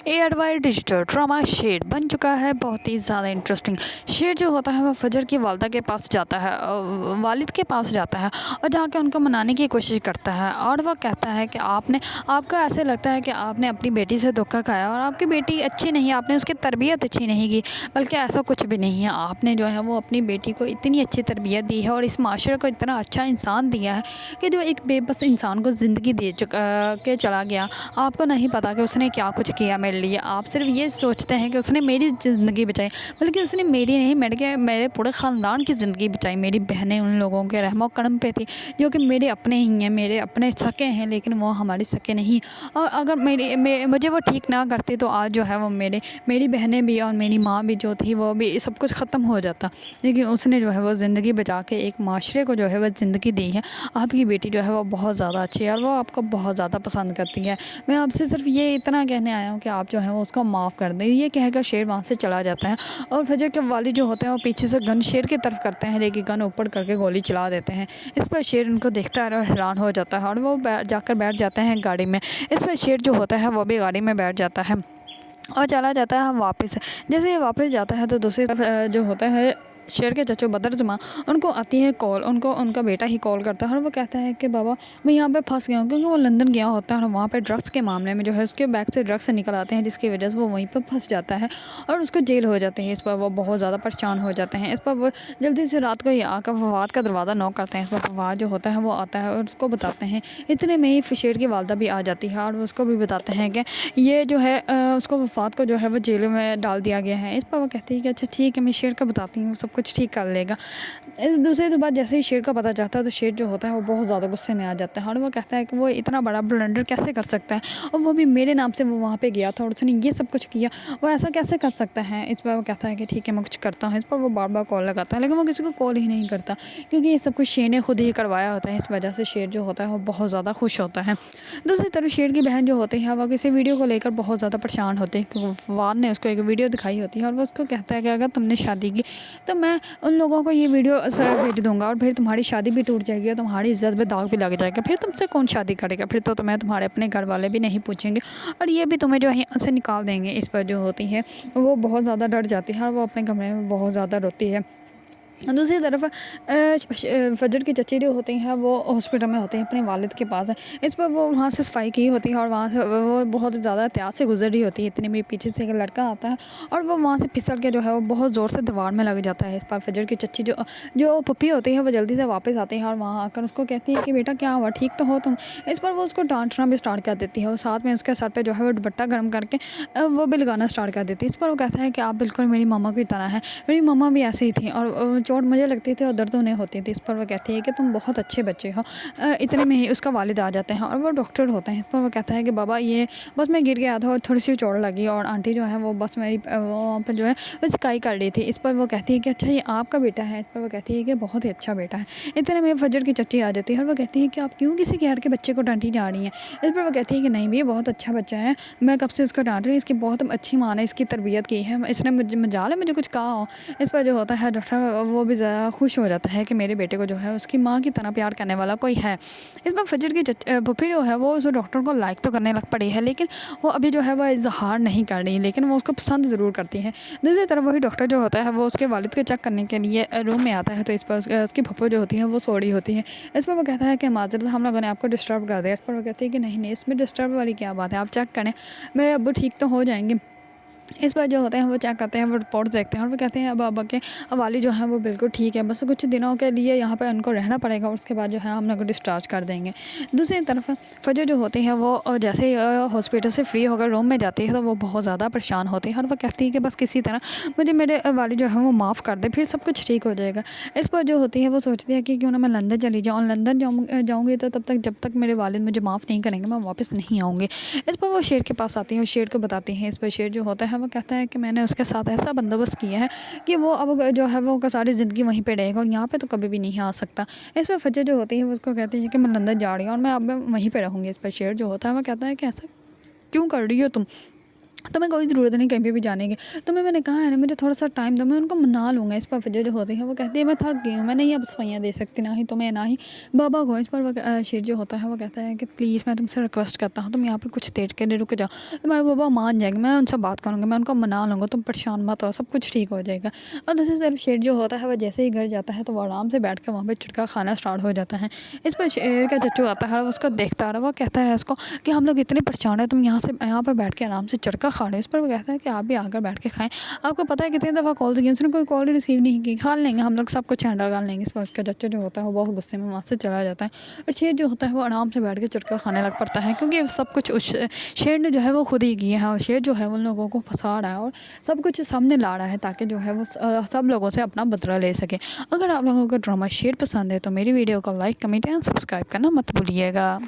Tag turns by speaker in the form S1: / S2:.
S1: ARY digital drama शेर बन चुका है बहुत ही ज़्यादा इंटरेस्टिंग। शेर जो होता है वह फजर की वालदा के पास जाता है, वालिद के पास जाता है और जाके उनको मनाने की कोशिश करता है। और वह कहता है कि आपको ऐसे लगता है कि आपने अपनी बेटी से धोखा खाया और आपकी बेटी अच्छी नहीं है, आपने उसकी तरबियत अच्छी नहीं की। बल्कि ऐसा कुछ भी नहीं है, आपने जो है वो अपनी बेटी को इतनी अच्छी तरबियत दी है और इस माशरे को इतना अच्छा इंसान दिया है कि जो एक बेबस इंसान को ज़िंदगी दे चुका के चला गया। आपको नहीं पता कि उसने क्या कुछ किया मेरे लिए। आप सिर्फ ये सोचते हैं कि उसने मेरी ज़िंदगी बचाई, बल्कि उसने मेरी नहीं, मेरे पूरे ख़ानदान की ज़िंदगी बचाई। मेरी बहनें उन लोगों के रहमो करम पे थी जो कि मेरे अपने ही हैं, मेरे अपने सके हैं, लेकिन वो हमारे सके नहीं। और अगर मुझे वो ठीक ना करती तो आज जो है वो मेरी बहनें भी और मेरी माँ भी जो थी वो भी सब कुछ ख़त्म हो जाता। लेकिन उसने जो है वो ज़िंदगी बचा के एक माशरे को जो है वो ज़िंदगी दी है। आपकी बेटी जो है वो बहुत ज़्यादा अच्छी है और वो आपको बहुत ज़्यादा पसंद करती है। मैं आपसे सिर्फ ये इतना कहने आया हूँ कि आप जो है वो उसको माफ़ कर दें। ये कहकर शेर वहाँ से चला जाता है और फजर के वालिद जो होते हैं वो पीछे से गन शेर की तरफ करते हैं, लेकिन गन ऊपर करके गोली चला देते हैं। इस पर शेर उनको देखता है और हैरान हो जाता है और वो जाकर बैठ जाते हैं गाड़ी में। इस पर शेर जो होता है वो भी गाड़ी में बैठ जाता है और चला जाता है वापस। जैसे ये वापस जाता है तो दूसरी तरफ जो होता है शेर के चचो बदरजमा, उनको आती है कॉल। उनको उनका बेटा ही कॉल करता है और वो कहता है कि बाबा मैं यहाँ पे फंस गया हूँ, क्योंकि वो लंदन गया होता है और वहाँ पे ड्रग्स के मामले में जो है उसके बैग से ड्रग्स निकल आते हैं, जिसकी वजह से वो वहीं पर फंस जाता है और उसको जेल हो जाती है। इस पर वो बहुत ज़्यादा परेशान हो जाते हैं। इस पर वो जल्दी से रात को ही आकर फवाद का दरवाज़ा नॉक करते हैं। इस पर फवाद जो होता है वो आता है और उसको बताते हैं। इतने में ही शेर की वालदा भी आ जाती है और उसको भी बताते हैं कि ये जो है उसको वफात को जो है वो जेल में डाल दिया गया है। इस पर वो कहती है कि अच्छा ठीक है, मैं शेर को बताती हूँ, सब कुछ ठीक कर लेगा। दूसरी बात, जैसे ही शेर को पता चलता है तो शेर जो होता है वो बहुत ज़्यादा गुस्से में आ जाता है और वो कहता है कि वो इतना बड़ा ब्लंडर कैसे कर सकता है, और वो भी मेरे नाम से वो वहाँ पे गया था और उसने ये सब कुछ किया, वो ऐसा कैसे कर सकता है। इस पर वो कहता है कि ठीक है मैं कुछ करता हूँ। इस पर वो बार बार कॉल लगाता है, लेकिन वो किसी को कॉल ही नहीं करता, क्योंकि ये सब कुछ शेर ने खुद ही करवाया होता है। इस वजह से शेर जो होता है वो बहुत ज़्यादा खुश होता है। दूसरी तरफ शेर की बहन जो होती है वो किसी वीडियो को लेकर बहुत ज़्यादा परेशान होती है, क्योंकि फवाद ने उसको एक वीडियो दिखाई होती है और वो उसको कहता है कि अगर तुमने शादी की तो मैं उन लोगों को ये वीडियो भेज दूंगा और फिर तुम्हारी शादी भी टूट जाएगी और तुम्हारी इज्जत पे दाग भी लग जाएगा। फिर तुमसे कौन शादी करेगा, फिर तो तुम्हें तुम्हारे अपने घर वाले भी नहीं पूछेंगे और ये भी तुम्हें जो है यहाँ से निकाल देंगे। इस पर जो होती है वो बहुत ज़्यादा डर जाती है और वो अपने कमरे में बहुत ज़्यादा रोती है। दूसरी तरफ फजर की चची जो होती हैं वो हॉस्पिटल में होते हैं, अपने वालिद के पास है। इस पर वो वहाँ से सफाई की होती है और वहाँ से वो बहुत ज़्यादा एहतियात से गुजर रही होती है। इतने में पीछे से एक लड़का आता है और वो वहाँ से फिसल के जो है वो बहुत ज़ोर से दीवार में लग जाता है। इस पर फजर की चची जो पप्पी होती है वो जल्दी से वापस आती है और वहाँ आकर उसको कहती है कि बेटा क्या हुआ, ठीक तो हो तुम। इस पर वो उसको डांटना भी स्टार्ट कर देती है और साथ में उसके सर पर जो है वो दुपट्टा गर्म करके वो भी लगाना स्टार्ट कर देती है। इस पर वो कहता है कि आप बिल्कुल मेरी मामा की तरह हैं, मेरी मामा भी ऐसी ही थी और चोट मुझे लगती थी और दर्द उन्हें होती थी। इस पर वो कहती है कि तुम बहुत अच्छे बच्चे हो। इतने में ही उसका वालिद आ जाते हैं और वो डॉक्टर होते हैं। इस पर वो कहता है कि बाबा ये बस मैं गिर गया था और थोड़ी सी चोट लगी और आंटी जो है वो बस मेरी वहाँ पर जो है वो सिकाई कर रही थी। इस पर वो कहती है कि अच्छा ये आपका बेटा है। इस पर वो कहती है कि बहुत ही अच्छा बेटा है। इतने में फजर की चच्ची आ जाती है और वो कहती है कि आप क्यों किसी गैर के बच्चे को डांटी जा रही हैं। इस पर वो कहती है कि नहीं भी बहुत अच्छा बच्चा है, मैं कब से उसको डांट रही हूँ, इसकी बहुत अच्छी माँ ने इसकी तरबियत की है, इसने मुझे मजाल है मुझे कुछ कहा हो। इस पर जो होता है डॉक्टर वो भी ज़्यादा खुश हो जाता है कि मेरे बेटे को जो है उसकी माँ की तरह प्यार करने वाला कोई है। इस पर फजर की पुप्पी जो है वो उस डॉक्टर को लाइक तो करने लग पड़ी है, लेकिन वो अभी जो है वह इजहार नहीं कर रही, लेकिन वो उसको पसंद ज़रूर करती है। दूसरी तरफ वही डॉक्टर जो होता है वो उसके वालिद को चेक करने के लिए रूम में आता है, तो इस पर उसकी पप्पो जो होती है वो सो रही होती है। इस पर वो कहता है कि माजरत हम लोगों ने आपको डिस्टर्ब कर दिया। इस पर वो कहती है कि नहीं नहीं, इसमें डिस्टर्ब वाली क्या बात है, आप चेक करें, मेरे अब्बू ठीक तो हो जाएंगे। इस पर जो होते हैं वो चेक करते हैं, वो रिपोर्ट्स देखते हैं और वो कहते हैं अब अब के वाली जो है वो बिल्कुल ठीक है, बस कुछ दिनों के लिए यहाँ पे उनको रहना पड़ेगा और उसके बाद जो है हम लोग डिस्चार्ज कर देंगे। दूसरी तरफ फजर जो होती है वो जैसे ही हॉस्पिटल से फ्री होकर रूम में जाती है तो वो बहुत ज़्यादा परेशान होती है और वो कहती है कि बस किसी तरह मुझे मेरे वाली जो है वो माफ़ कर दे, फिर सब कुछ ठीक हो जाएगा। इस पर जो होती है वो सोचती है कि क्यों ना मैं लंदन चली जाऊँ, लंदन जाऊँगी तो तब तक जब तक मेरे वालिद मुझे माफ़ नहीं करेंगे मैं वापस नहीं आऊँगी। इस पर वो शेर के पास आती है और शेर को बताती हैं। इस पर शेर जो होता है वो कहता है कि मैंने उसके साथ ऐसा बंदोबस्त किया है कि वो अब जो है वो सारी ज़िंदगी वहीं पे रहेगा और यहाँ पे तो कभी भी नहीं आ सकता। इस पर फजर जो होती है वो उसको कहती है कि मैं लंदन जा रही हूँ और मैं अब वहीं पे रहूँगी। इस पर शेर जो होता है वो कहता है कि ऐसा क्यों कर रही हो तुम, तुम्हें कोई ज़रूरत नहीं कहीं पे भी जाने की, तुम्हें मैंने कहा है ना मुझे थोड़ा सा टाइम दो, मैं उनको मना लूँगा। इस पर फजर जो होती है वो कहती है मैं थक गई हूँ, मैं नहीं अब सफाइयाँ दे सकती, ना ही तुम्हें ना ही बाबा को। इस पर वो शेर जो होता है वो कहता है कि प्लीज़ मैं तुमसे रिक्वेस्ट करता हूँ तुम यहाँ पे कुछ देर के लिए रुक जाओ। तुम्हारे बाबा मान जाएंगे, मैं उनसे बात करूँगा, मैं उनको मना लूँगा, तुम परेशान मत हो, सब कुछ ठीक हो जाएगा। और दूसरी तरफ शेर जो होता है वो जैसे ही घर जाता है तो वो आराम से बैठ कर वहाँ पर चिटका खाना स्टार्ट हो जाता है। इस पर शेर का चच्चू आता है और उसको देखता रहा, वो कहता है उसको कि हम लोग इतने परेशान हैं, तुम यहाँ पर बैठ के आराम से चरखा खा रहे हो। इस पर वो कहता है कि आप भी आकर बैठ के खाएं। आपको पता है कितनी दफ़ा कॉल की, उसने कोई कॉल रिसीव नहीं की, खा लेंगे हम लोग, सब कुछ हैंडल कर लेंगे। इस पर उसका चच्चा जो होता है वो बहुत गुस्से में वहाँ से चला जाता है और शेर जो होता है वो आराम से बैठ के चरखा खाने लग पड़ता है, क्योंकि सब कुछ उस शेर ने जो है वो खुद ही किया है। और शेर जो है उन लोगों को फंसा रहा है और सब कुछ सामने ला रहा है ताकि जो है वो सब लोगों से अपना बदला ले सके। अगर आप लोगों को ड्रामा शेर पसंद है तो मेरी वीडियो को लाइक, कमेंट एंड सब्सक्राइब करना मत भूलिएगा।